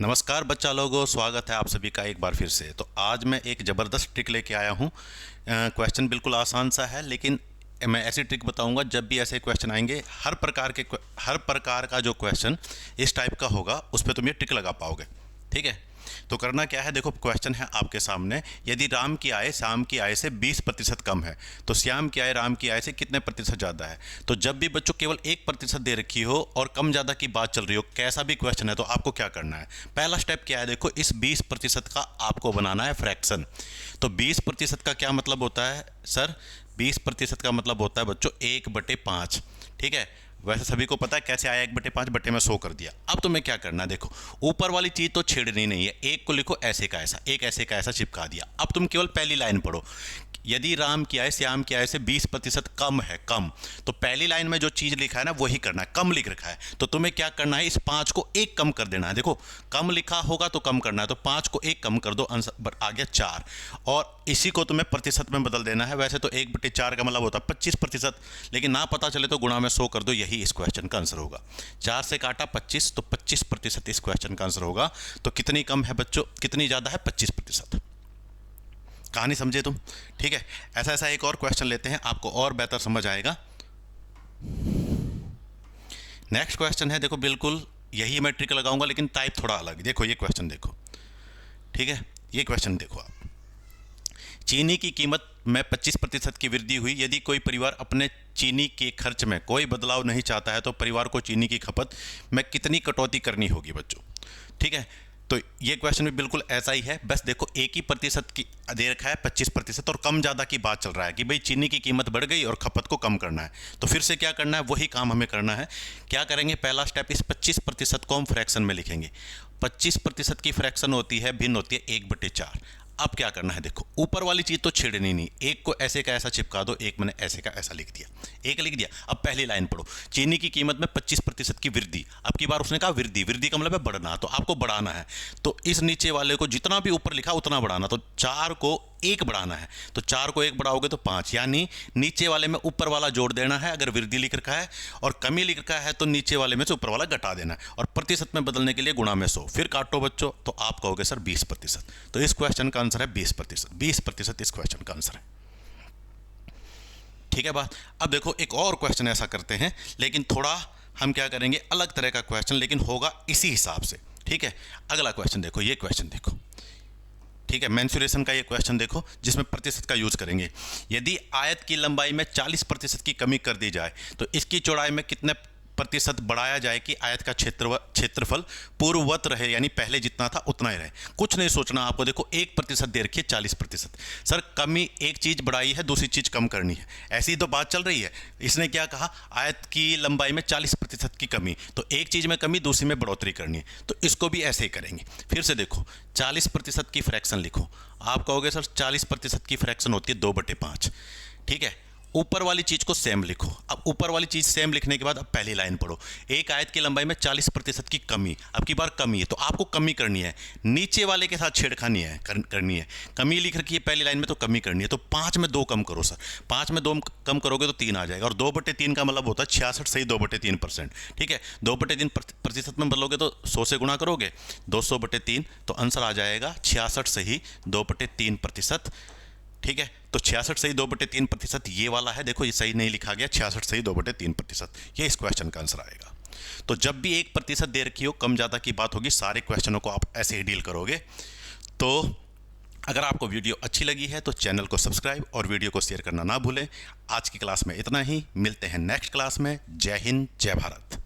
नमस्कार बच्चा लोगों, स्वागत है आप सभी का एक बार फिर से। तो आज मैं एक ज़बरदस्त ट्रिक लेके आया हूँ। क्वेश्चन बिल्कुल आसान सा है, लेकिन मैं ऐसी ट्रिक बताऊंगा जब भी ऐसे क्वेश्चन आएंगे हर प्रकार का जो क्वेश्चन इस टाइप का होगा उस पर तुम ये ट्रिक लगा पाओगे। ठीक है, तो करना क्या है, देखो क्वेश्चन है आपके सामने। यदि राम की आय श्याम की आय से 20% कम है तो श्याम की आय राम की आय से कितने प्रतिशत ज़्यादा है। तो जब भी बच्चों केवल 1% दे रखी हो और कम ज़्यादा की बात चल रही हो, कैसा भी क्वेश्चन है, तो आपको क्या करना है। पहला स्टेप क्या है, देखो इस 20% का आपको बनाना है फ्रैक्शन। तो 20% का क्या मतलब होता है सर? 20% का मतलब होता है बच्चों 1/5। ठीक है, वैसे सभी को पता है कैसे आया, 1/5 बटे में 100 कर दिया। अब तुम्हें क्या करना है, देखो ऊपर वाली चीज़ तो छेड़नी नहीं है, एक को लिखो ऐसे का ऐसा, एक ऐसे का ऐसा चिपका दिया। अब तुम केवल पहली लाइन पढ़ो। यदि राम की आय श्याम की आय से 20% कम है, कम, तो पहली लाइन में जो चीज़ लिखा है ना वही करना है, कम लिख रखा है। तो तुम्हें क्या करना है, इस 5 को 1 कम कर देना है। देखो कम लिखा होगा तो कम करना है, तो 5 को 1 कम कर दो, आंसर आ गया 4। और इसी को तुम्हें प्रतिशत में बदल देना है। वैसे तो 1/4 का मतलब होता है 25%, लेकिन ना पता चले तो गुणा में 100 कर दो, यही इस क्वेश्चन का आंसर होगा। 4 से काटा 25, तो 25% इस क्वेश्चन का आंसर होगा। तो कितनी कम है बच्चों, कितनी ज़्यादा है? 25%। कहानी समझे तुम? ठीक है, ऐसा ऐसा एक और क्वेश्चन लेते हैं, आपको और बेहतर समझ आएगा। नेक्स्ट क्वेश्चन है, देखो बिल्कुल यही मैं ट्रिक लगाऊंगा लेकिन टाइप थोड़ा अलग। देखो ये क्वेश्चन देखो, ठीक है, ये क्वेश्चन देखो आप। चीनी की कीमत में 25% की वृद्धि हुई। यदि कोई परिवार अपने चीनी के खर्च में कोई बदलाव नहीं चाहता है तो परिवार को चीनी की खपत में कितनी कटौती करनी होगी बच्चों। ठीक है, तो ये क्वेश्चन भी बिल्कुल ऐसा ही है, बस देखो एक ही प्रतिशत की दे रखा है, 25%, और कम ज़्यादा की बात चल रहा है कि भाई चीनी की कीमत बढ़ गई और खपत को कम करना है। तो फिर से क्या करना है, वही काम हमें करना है। क्या करेंगे, पहला स्टेप, इस 25% को हम फ्रैक्शन में लिखेंगे। 25% की फ्रैक्शन होती है, भिन्न होती है 1/4। अब क्या करना है, देखो ऊपर वाली चीज़ तो छेड़नी नहीं, एक को ऐसे का ऐसा चिपका दो, एक मैंने ऐसे का ऐसा लिख दिया, एक लिख दिया। अब पहली लाइन पढ़ो, चीनी की कीमत में 25% की वृद्धि। अब की बार उसने कहा वृद्धि, वृद्धि का मतलब है बढ़ना, तो आपको बढ़ाना है। तो इस नीचे वाले को जितना भी ऊपर लिखा उतना बढ़ाना, तो 4 को 1 बढ़ाना है। तो 4 को 1 बढ़ाओगे तो 5, यानी नीचे वाले में ऊपर वाला जोड़ देना है। अगर वृद्धि लिख रखा है और कमी लिख रखा है तो नीचे वाले में से ऊपर वाला घटा देना है, और प्रतिशत में बदलने के लिए गुणा में 100। फिर काटो बच्चों, तो आप कहोगे सर 20%। तो इस क्वेश्चन का आंसर है 20%। 20% इस क्वेश्चन का आंसर है। ठीक है बात। अब देखो एक और क्वेश्चन ऐसा करते हैं, लेकिन थोड़ा हम क्या करेंगे, अलग तरह का क्वेश्चन, लेकिन होगा इसी हिसाब से। ठीक है, अगला क्वेश्चन देखो, ये क्वेश्चन देखो। ठीक है, मेंसुरेशन का ये क्वेश्चन देखो जिसमें प्रतिशत का यूज करेंगे। यदि आयत की लंबाई में 40% की कमी कर दी जाए तो इसकी चौड़ाई में कितने प्रतिशत बढ़ाया जाए कि आयत का क्षेत्रफल पूर्ववत रहे, यानी पहले जितना था उतना ही रहे। कुछ नहीं सोचना आपको, देखो 1% दे रखी है, 40%। सर कमी, एक चीज बढ़ाई है दूसरी चीज कम करनी है, ऐसी तो बात चल रही है। इसने क्या कहा, आयत की लंबाई में 40% की कमी, तो एक चीज में कमी दूसरी में बढ़ोतरी करनी है, तो इसको भी ऐसे ही करेंगे। फिर से देखो 40% की फ्रैक्शन लिखो। आप कहोगे सर 40% की फ्रैक्शन होती है 2/5। ठीक है, ऊपर वाली चीज को सेम लिखो। अब ऊपर वाली चीज सेम लिखने के बाद अब पहली लाइन पढ़ो, एक आयत की लंबाई में 40% की कमी। अब की बार कमी है तो आपको कमी करनी है, नीचे वाले के साथ छेड़खानी है, करनी है। कमी लिख रखी है पहली लाइन में तो कमी करनी है, तो 5 में 2 कम करो सर। 5 में 2 कम करोगे तो 3 आ जाएगा, और 2/3 का मतलब होता है 66 सही 2/3%। ठीक है, 2/3 प्रतिशत में बदलोगे तो 100 से गुणा करोगे, 200/3, तो आंसर आ जाएगा 66 सही 2/3%। ठीक है, तो 66 सही 2/3% ये वाला है। देखो ये सही नहीं लिखा गया, 66 सही 2/3%, ये इस क्वेश्चन का आंसर आएगा। तो जब भी 1% दे रखी हो, कम ज़्यादा की बात होगी, सारे क्वेश्चनों को आप ऐसे ही डील करोगे। तो अगर आपको वीडियो अच्छी लगी है तो चैनल को सब्सक्राइब और वीडियो को शेयर करना ना भूलें। आज की क्लास में इतना ही, मिलते हैं नेक्स्ट क्लास में। जय हिंद, जय भारत।